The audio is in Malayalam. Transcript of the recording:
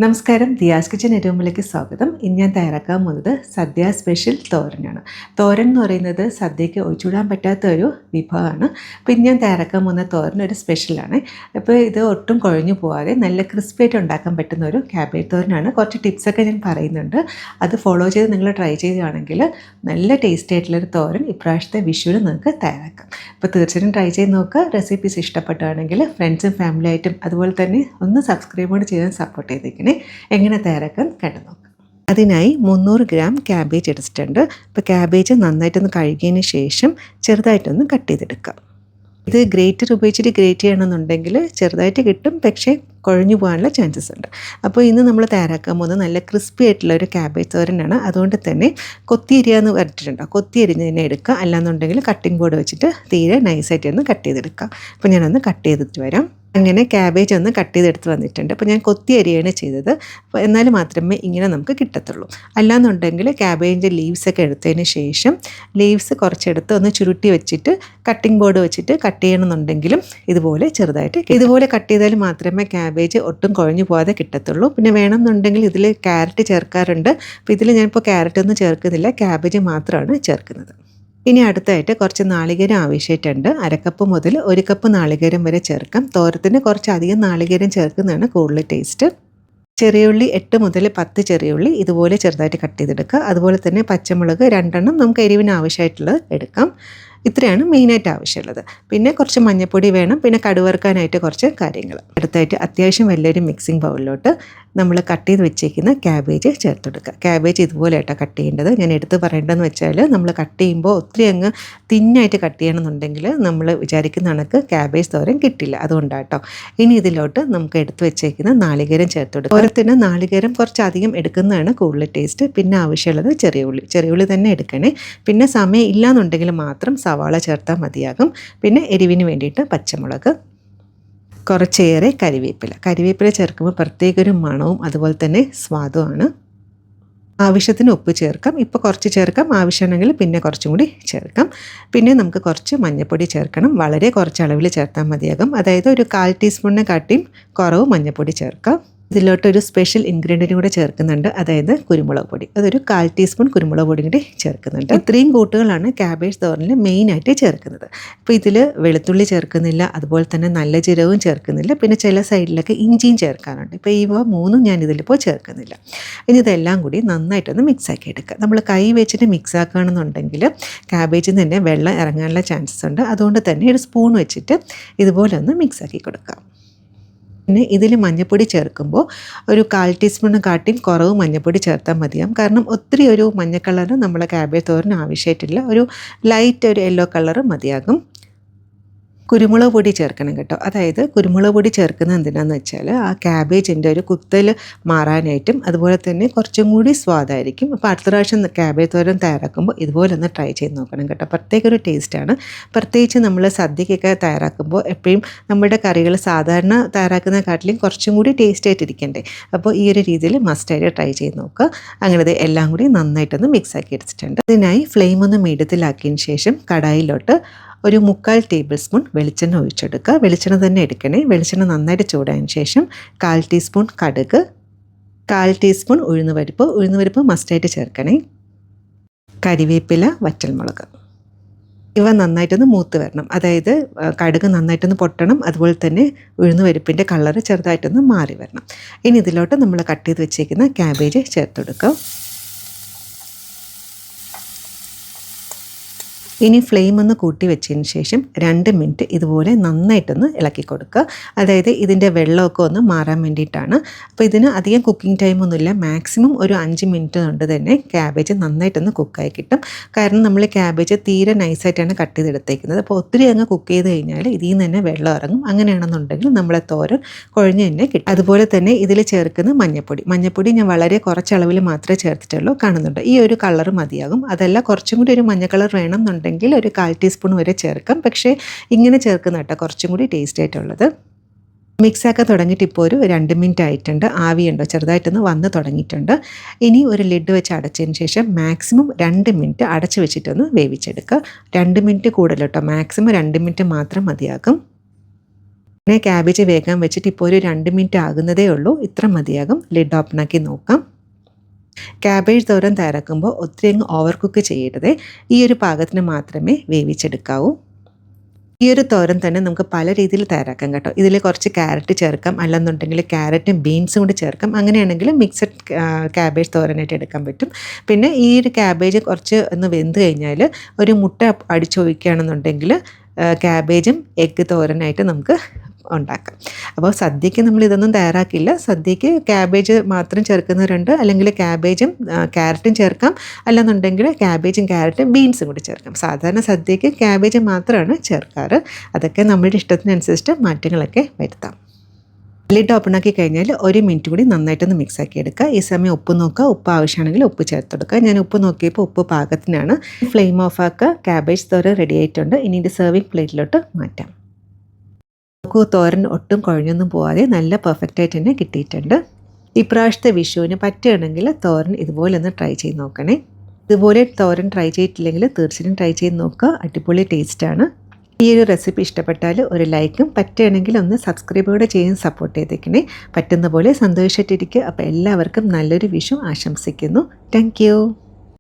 നമസ്കാരം, ദിയാസ് കിച്ചൻ റൂമിലേക്ക് സ്വാഗതം. ഇന്ന് ഞാൻ തയ്യാറാക്കാൻ പോകുന്നത് സദ്യ സ്പെഷ്യൽ തോരനാണ്. തോരൻ എന്ന് പറയുന്നത് സദ്യയ്ക്ക് ഒഴിച്ചുകൂടാൻ പറ്റാത്ത ഒരു വിഭവമാണ്. അപ്പോൾ ഇന്ന് ഞാൻ തയ്യാറാക്കാൻ പോകുന്ന തോരൻ ഒരു സ്പെഷ്യലാണ്. അപ്പോൾ ഇത് ഒട്ടും കുഴഞ്ഞു പോകാതെ നല്ല ക്രിസ്പി ആയിട്ട് ഉണ്ടാക്കാൻ പറ്റുന്ന ഒരു ക്യാബേജ് തോരനാണ്. കുറച്ച് ടിപ്സൊക്കെ ഞാൻ പറയുന്നുണ്ട്, അത് ഫോളോ ചെയ്ത് നിങ്ങൾ ട്രൈ ചെയ്യുകയാണെങ്കിൽ നല്ല ടേസ്റ്റി ആയിട്ടുള്ളൊരു തോരൻ ഇപ്രാവശ്യത്തെ വിഷുവിന് നിങ്ങൾക്ക് തയ്യാറാക്കാം. അപ്പോൾ തീർച്ചയായിട്ടും ട്രൈ ചെയ്ത് നോക്കുക. റെസിപ്പീസ് ഇഷ്ടപ്പെട്ടാണെങ്കിൽ ഫ്രണ്ട്സും ഫാമിലി ആയിട്ടും അതുപോലെ തന്നെ ഒന്ന് സബ്സ്ക്രൈബ് കൂടി ചെയ്ത് സപ്പോർട്ട് ചെയ്തേക്കണം. എങ്ങനെ തയ്യാറാക്കാൻ കണ്ടു നോക്കാം. അതിനായി 300 ഗ്രാം ക്യാബേജ് എടുത്തിട്ടുണ്ട്. അപ്പോൾ ക്യാബേജ് നന്നായിട്ടൊന്ന് കഴുകിയതിന് ശേഷം ചെറുതായിട്ടൊന്ന് കട്ട് ചെയ്തെടുക്കാം. ഇത് ഗ്രേറ്റർ ഉപയോഗിച്ചിട്ട് ഗ്രേറ്റ് ചെയ്യണമെന്നുണ്ടെങ്കിൽ ചെറുതായിട്ട് കിട്ടും, പക്ഷേ കുഴഞ്ഞു പോകാനുള്ള ചാൻസസ് ഉണ്ട്. അപ്പോൾ ഇന്ന് നമ്മൾ തയ്യാറാക്കാൻ പോകുന്നത് നല്ല ക്രിസ്പി ആയിട്ടുള്ള ഒരു ക്യാബേജ് തോരനാണ്. അതുകൊണ്ട് തന്നെ കൊത്തിയരിയ എന്ന് പറഞ്ഞിട്ടുണ്ട്. കൊത്തിയരിഞ്ഞതിനെ എടുക്കുക, അല്ലാന്നുണ്ടെങ്കിൽ കട്ടിംഗ് ബോർഡ് വെച്ചിട്ട് തീരെ നൈസായിട്ട് ഒന്ന് കട്ട് ചെയ്തെടുക്കാം. അപ്പോൾ ഞാനൊന്ന് കട്ട് ചെയ്തിട്ട് വരാം. അങ്ങനെ ക്യാബേജ് ഒന്ന് കട്ട് ചെയ്തെടുത്ത് വന്നിട്ടുണ്ട്. അപ്പോൾ ഞാൻ കൊത്തി അരിയാണ് ചെയ്തത്. അപ്പോൾ എന്നാൽ മാത്രമേ ഇങ്ങനെ നമുക്ക് കിട്ടത്തുള്ളൂ. അല്ലാന്നുണ്ടെങ്കിൽ ക്യാബേജിൻ്റെ ലീവ്സൊക്കെ എടുത്തതിന് ശേഷം ലീവ്സ് കുറച്ചെടുത്ത് ഒന്ന് ചുരുട്ടി വെച്ചിട്ട് കട്ടിംഗ് ബോർഡ് വെച്ചിട്ട് കട്ട് ചെയ്യണമെന്നുണ്ടെങ്കിലും ഇതുപോലെ ചെറുതായിട്ട് ഇതുപോലെ കട്ട് ചെയ്താൽ മാത്രമേ ക്യാബേജ് ഒട്ടും കുഴഞ്ഞു പോകാതെ കിട്ടത്തുള്ളൂ. പിന്നെ വേണമെന്നുണ്ടെങ്കിൽ ഇതിൽ ക്യാരറ്റ് ചേർക്കാറുണ്ട്. അപ്പോൾ ഇതിൽ ഞാനിപ്പോൾ ക്യാരറ്റ് ഒന്നും ചേർക്കുന്നില്ല, ക്യാബേജ് മാത്രമാണ് ചേർക്കുന്നത്. ഇനി അടുത്തായിട്ട് കുറച്ച് നാളികേരം ആവശ്യമായിട്ടുണ്ട്. 1/2 കപ്പ് മുതൽ 1 കപ്പ് നാളികേരം വരെ ചേർക്കാം. തോരത്തിന് കുറച്ചധികം നാളികേരം ചേർക്കുന്നതാണ് കൂടുതൽ ടേസ്റ്റ്. ചെറിയുള്ളി 8 മുതൽ 10 ചെറിയുള്ളി ഇതുപോലെ ചെറുതായിട്ട് കട്ട് ചെയ്തെടുക്കുക. അതുപോലെ തന്നെ പച്ചമുളക് 2 എണ്ണം നമുക്ക് എരിവിന് ആവശ്യമായിട്ടുള്ളത് എടുക്കാം. ഇത്രയാണ് മെയിനായിട്ട് ആവശ്യമുള്ളത്. പിന്നെ കുറച്ച് മഞ്ഞൾപ്പൊടി വേണം, പിന്നെ കടുവറുക്കാനായിട്ട് കുറച്ച് കാര്യങ്ങൾ. അടുത്തായിട്ട് അത്യാവശ്യം വലിയൊരു മിക്സിംഗ് ബൗളിലോട്ട് നമ്മൾ കട്ട് ചെയ്ത് വെച്ചേക്കുന്ന ക്യാബേജ് ചേർത്തെടുക്കുക. ക്യാബേജ് ഇതുപോലെ ആയിട്ടോ കട്ട് ചെയ്യേണ്ടത്. ഞാൻ എടുത്ത് പറയേണ്ടതെന്ന് വെച്ചാൽ നമ്മൾ കട്ട് ചെയ്യുമ്പോൾ ഒത്തിരി അങ്ങ് തിന്നായിട്ട് കട്ട് ചെയ്യണമെന്നുണ്ടെങ്കിൽ നമ്മൾ വിചാരിക്കുന്ന കണക്ക് ക്യാബേജ് തോരൻ കിട്ടില്ല, അതുകൊണ്ടാട്ടോ. ഇനി ഇതിലോട്ട് നമുക്ക് എടുത്ത് വെച്ചേക്കുന്ന നാളികേരം ചേർത്തെടുക്കുക. ഓരത്തിന് നാളികേരം കുറച്ചധികം എടുക്കുന്നതാണ് കൂടുതൽ ടേസ്റ്റ്. പിന്നെ ആവശ്യമുള്ളത് ചെറിയ ഉള്ളി തന്നെ എടുക്കണേ. പിന്നെ സമയം ഇല്ലാന്നുണ്ടെങ്കിൽ മാത്രം സവാള ചേർത്താൽ മതിയാകും. പിന്നെ എരിവിന് വേണ്ടിയിട്ട് പച്ചമുളക്, കുറച്ചേറെ കരിവേപ്പില ചേർക്കുമ്പോൾ പ്രത്യേക ഒരു മണവും അതുപോലെ തന്നെ സ്വാദുമാണ്. ആവശ്യത്തിന് ഉപ്പ് ചേർക്കാം. ഇപ്പോൾ കുറച്ച് ചേർക്കാം, ആവശ്യമാണെങ്കിൽ പിന്നെ കുറച്ചും കൂടി ചേർക്കാം. പിന്നെ നമുക്ക് കുറച്ച് മഞ്ഞൾപ്പൊടി ചേർക്കണം. വളരെ കുറച്ച് അളവിൽ ചേർത്താൽ മതിയാകും. അതായത് ഒരു 1/4 ടീസ്പൂണിനെ കാട്ടിയും കുറവ് മഞ്ഞൾപ്പൊടി ചേർക്കാം. ഇതിലോട്ടൊരു സ്പെഷ്യൽ ഇൻഗ്രീഡിയൻറ്റ് കൂടെ ചേർക്കുന്നുണ്ട്, അതായത് കുരുമുളക് പൊടി. അതൊരു 1/4 ടീസ്പൂൺ കുരുമുളക് പൊടി കൂടി ചേർക്കുന്നുണ്ട്. ഇത്രയും കൂട്ടുകളാണ് ക്യാബേജ് തോരനിൽ മെയിനായിട്ട് ചേർക്കുന്നത്. അപ്പോൾ ഇതിൽ വെളുത്തുള്ളി ചേർക്കുന്നില്ല, അതുപോലെ തന്നെ നല്ല ജീരകവും ചേർക്കുന്നില്ല. പിന്നെ ചില സൈഡിലൊക്കെ ഇഞ്ചിയും ചേർക്കാറുണ്ട്. ഇപ്പോൾ ഇവ മൂന്നും ഞാൻ ഇതിലിപ്പോൾ ചേർക്കുന്നില്ല. ഇനി ഇതെല്ലാം കൂടി നന്നായിട്ടൊന്ന് മിക്സാക്കി എടുക്കുക. നമ്മൾ കൈ വെച്ചിട്ട് മിക്സ് ആക്കുകയാണെന്നുണ്ടെങ്കിൽ ക്യാബേജിൽ നിന്ന് തന്നെ വെള്ളം ഇറങ്ങാനുള്ള ചാൻസസ് ഉണ്ട്. അതുകൊണ്ട് തന്നെ ഒരു സ്പൂൺ വെച്ചിട്ട് ഇതുപോലെ ഒന്ന് മിക്സാക്കി കൊടുക്കാം. പിന്നെ ഇതിൽ മഞ്ഞൾപ്പൊടി ചേർക്കുമ്പോൾ ഒരു 1/4 ടീസ്പൂണിനെ കാട്ടിയും കുറവ് മഞ്ഞൾപ്പൊടി ചേർത്താൽ മതിയാകും. കാരണം ഒത്തിരി ഒരു മഞ്ഞ കളർ നമ്മളെ ക്യാബേജ് തോരന് ആവശ്യമായിട്ടില്ല. ഒരു ലൈറ്റ് ഒരു യെല്ലോ കളർ മതിയാകും. കുരുമുളക് പൊടി ചേർക്കണം കേട്ടോ. അതായത് കുരുമുളക് പൊടി ചേർക്കുന്നത് എന്തിനാന്ന് വെച്ചാൽ ആ ക്യാബേജിൻ്റെ ഒരു കുത്തൽ മാറാനായിട്ടും അതുപോലെ തന്നെ കുറച്ചും കൂടി സ്വാദായിരിക്കും. അപ്പോൾ അടുത്ത പ്രാവശ്യം ക്യാബേജ് തോരൻ തയ്യാറാക്കുമ്പോൾ ഇതുപോലെ ഒന്ന് ട്രൈ ചെയ്ത് നോക്കണം കേട്ടോ. പ്രത്യേക ഒരു ടേസ്റ്റാണ്. പ്രത്യേകിച്ച് നമ്മൾ സദ്യക്കൊക്കെ തയ്യാറാക്കുമ്പോൾ എപ്പോഴും നമ്മുടെ കറികൾ സാധാരണ തയ്യാറാക്കുന്നതിനെക്കാട്ടിലും കുറച്ചും കൂടി ടേസ്റ്റ് ആയിട്ടിരിക്കണ്ടേ. അപ്പോൾ ഈ ഒരു രീതിയിൽ മസ്റ്റായിട്ട് ട്രൈ ചെയ്ത് നോക്കുക. അങ്ങനെ എല്ലാം കൂടി നന്നായിട്ടൊന്ന് മിക്സാക്കി എടുത്തിട്ടുണ്ട്. ഇതിനായി ഫ്ലെയിം ഒന്ന് മീഡിയത്തിലാക്കിയതിന് ശേഷം കടായിലോട്ട് ഒരു 3/4 ടേബിൾ സ്പൂൺ വെളിച്ചെണ്ണ ഒഴിച്ചെടുക്കുക. വെളിച്ചെണ്ണ തന്നെ എടുക്കണേ. വെളിച്ചെണ്ണ നന്നായിട്ട് ചൂടായതിന് ശേഷം 1/4 ടീസ്പൂൺ കടുക്, 1/4 ടീസ്പൂൺ ഉഴുന്നുപരിപ്പ് മസ്റ്റായിട്ട് ചേർക്കണേ. കരിവേപ്പില, വറ്റൽമുളക് ഇവ നന്നായിട്ടൊന്ന് മൂത്ത് വരണം. അതായത് കടുക് നന്നായിട്ടൊന്ന് പൊട്ടണം. അതുപോലെ തന്നെ ഉഴുന്നുപരിപ്പിൻ്റെ കളറ് ചെറുതായിട്ടൊന്ന് മാറി വരണം. ഇനി ഇതിലോട്ട് നമ്മൾ കട്ട് ചെയ്ത് വെച്ചേക്കുന്ന ക്യാബേജ് ചേർത്തെടുക്കുക. ഇനി ഫ്ലെയിം ഒന്ന് കൂട്ടി വെച്ചതിന് ശേഷം 2 മിനിറ്റ് ഇതുപോലെ നന്നായിട്ടൊന്ന് ഇളക്കി കൊടുക്കുക. അതായത് ഇതിൻ്റെ വെള്ളമൊക്കെ ഒന്ന് മാറാൻ വേണ്ടിയിട്ടാണ്. അപ്പോൾ ഇതിന് അധികം കുക്കിംഗ് ടൈമൊന്നുമില്ല. മാക്സിമം ഒരു 5 മിനിറ്റ് കൊണ്ട് തന്നെ ക്യാബേജ് നന്നായിട്ടൊന്ന് കുക്കായി കിട്ടും. കാരണം നമ്മൾ ക്യാബേജ് തീരെ നൈസായിട്ടാണ് കട്ട് ചെയ്തെടുത്തേക്കുന്നത്. അപ്പോൾ ഒത്തിരി അങ്ങ് കുക്ക് ചെയ്ത് കഴിഞ്ഞാൽ ഇതിൽ നിന്ന് തന്നെ വെള്ളം ഇറങ്ങും. അങ്ങനെയാണെന്നുണ്ടെങ്കിൽ നമ്മളെ തോരൻ കുഴഞ്ഞ് തന്നെ കിട്ടും. അതുപോലെ തന്നെ ഇതിൽ ചേർക്കുന്ന മഞ്ഞൾപ്പൊടി ഞാൻ വളരെ കുറച്ച് അളവിൽ മാത്രമേ ചേർത്തിട്ടുള്ളൂ. കാണുന്നുണ്ട്, ഈ ഒരു കളർ മതിയാകും. അതല്ല കുറച്ചും കൂടി ഒരു മഞ്ഞ കളർ വേണമെന്നുണ്ടെങ്കിൽ ഒരു 1/4 ടീസ്പൂൺ വരെ ചേർക്കാം. പക്ഷേ ഇങ്ങനെ ചേർക്കുന്ന കേട്ടോ കുറച്ചും കൂടി ടേസ്റ്റ് ആയിട്ടുള്ളത്. മിക്സാക്കാൻ തുടങ്ങിയിട്ട് ഇപ്പോൾ ഒരു 2 മിനിറ്റ് ആയിട്ടുണ്ട്. ആവിയുണ്ടോ ചെറുതായിട്ടൊന്ന് വന്ന് തുടങ്ങിയിട്ടുണ്ട്. ഇനി ഒരു ലിഡ് വെച്ച് അടച്ചതിന് ശേഷം മാക്സിമം 2 മിനിറ്റ് അടച്ച് വെച്ചിട്ടൊന്ന് വേവിച്ചെടുക്കുക. 2 മിനിറ്റ് കൂടുതൽ കേട്ടോ, മാക്സിമം 2 മിനിറ്റ് മാത്രം മതിയാകും. പിന്നെ ക്യാബേജ് വേഗം വെച്ചിട്ട് ഇപ്പോൾ ഒരു 2 മിനിറ്റ് ആകുന്നതേ ഉള്ളൂ. ഇത്ര മതിയാകും. ലിഡ് ഓപ്പണാക്കി നോക്കാം. ക്യാബേജ് തോരൻ തയ്യാറാക്കുമ്പോൾ ഒത്തിരി അങ്ങ് ഓവർ കുക്ക് ചെയ്യരുത്. ഈ ഒരു പാകത്തിന് മാത്രമേ വേവിച്ചെടുക്കാവൂ. ഈ ഒരു തോരൻ തന്നെ നമുക്ക് പല രീതിയിൽ തയ്യാറാക്കാം കേട്ടോ. ഇതിൽ കുറച്ച് ക്യാരറ്റ് ചേർക്കാം, അല്ലെന്നുണ്ടെങ്കിൽ ക്യാരറ്റും ബീൻസും കൂടി ചേർക്കാം. അങ്ങനെയാണെങ്കിൽ മിക്സഡ് ക്യാബേജ് തോരനായിട്ട് എടുക്കാൻ പറ്റും. പിന്നെ ഈ ഒരു ക്യാബേജ് കുറച്ച് ഒന്ന് വെന്ത് കഴിഞ്ഞാൽ ഒരു മുട്ട അടിച്ചൊഴിക്കുകയാണെന്നുണ്ടെങ്കിൽ ക്യാബേജും എഗ്ഗ് തോരനായിട്ട് നമുക്ക് ഉണ്ടാക്കാം. അപ്പോൾ സദ്യക്ക് നമ്മൾ ഇതൊന്നും തയ്യാറാക്കില്ല. സദ്യക്ക് ക്യാബേജ് മാത്രം ചേർക്കുന്നവരുണ്ട്, അല്ലെങ്കിൽ ക്യാബേജും ക്യാരറ്റും ചേർക്കാം, അല്ലെന്നുണ്ടെങ്കിൽ ക്യാബേജും ക്യാരറ്റും ബീൻസും കൂടി ചേർക്കാം. സാധാരണ സദ്യക്ക് ക്യാബേജ് മാത്രമാണ് ചേർക്കാറ്. അതൊക്കെ നമ്മുടെ ഇഷ്ടത്തിനനുസരിച്ച് മാറ്റങ്ങളൊക്കെ വരുത്താം. ലിഡ് ഓപ്പണാക്കി കഴിഞ്ഞാൽ 1 മിനിറ്റ് കൂടി നന്നായിട്ടൊന്ന് മിക്സാക്കി എടുക്കുക. ഈ സമയം ഉപ്പ് നോക്കുക. ഉപ്പ് ആവശ്യമാണെങ്കിൽ ഉപ്പ് ചേർത്തെടുക്കുക. ഞാൻ ഉപ്പ് നോക്കിയപ്പോൾ ഉപ്പ് പാകത്തിനാണ്. ഫ്ലെയിം ഓഫ് ആക്കുക. ക്യാബേജ് തോരൻ റെഡി ആയിട്ടുണ്ട്. ഇനി ഇത് സെർവിങ് പ്ലേറ്റിലോട്ട് മാറ്റാം. നമുക്ക് തോരൻ ഒട്ടും കുഴഞ്ഞൊന്നും പോവാതെ നല്ല പെർഫെക്റ്റായിട്ട് തന്നെ കിട്ടിയിട്ടുണ്ട്. ഇപ്രാവശ്യത്തെ വിഷുവിന് പറ്റുകയാണെങ്കിൽ തോരൻ ഇതുപോലെ ഒന്ന് ട്രൈ ചെയ്ത് നോക്കണേ. ഇതുപോലെ തോരൻ ട്രൈ ചെയ്തിട്ടില്ലെങ്കിൽ തീർച്ചയായും ട്രൈ ചെയ്ത് നോക്കുക. അടിപൊളി ടേസ്റ്റാണ്. ഈ ഒരു റെസിപ്പി ഇഷ്ടപ്പെട്ടാൽ ഒരു ലൈക്കും, പറ്റുകയാണെങ്കിൽ ഒന്ന് സബ്സ്ക്രൈബ് കൂടെ ചെയ്യാൻ സപ്പോർട്ട് ചെയ്തേക്കണേ. പറ്റുന്ന പോലെ സന്തോഷമായിട്ടിരിക്കുക. അപ്പോൾ എല്ലാവർക്കും നല്ലൊരു വിഷു ആശംസിക്കുന്നു. Thank you.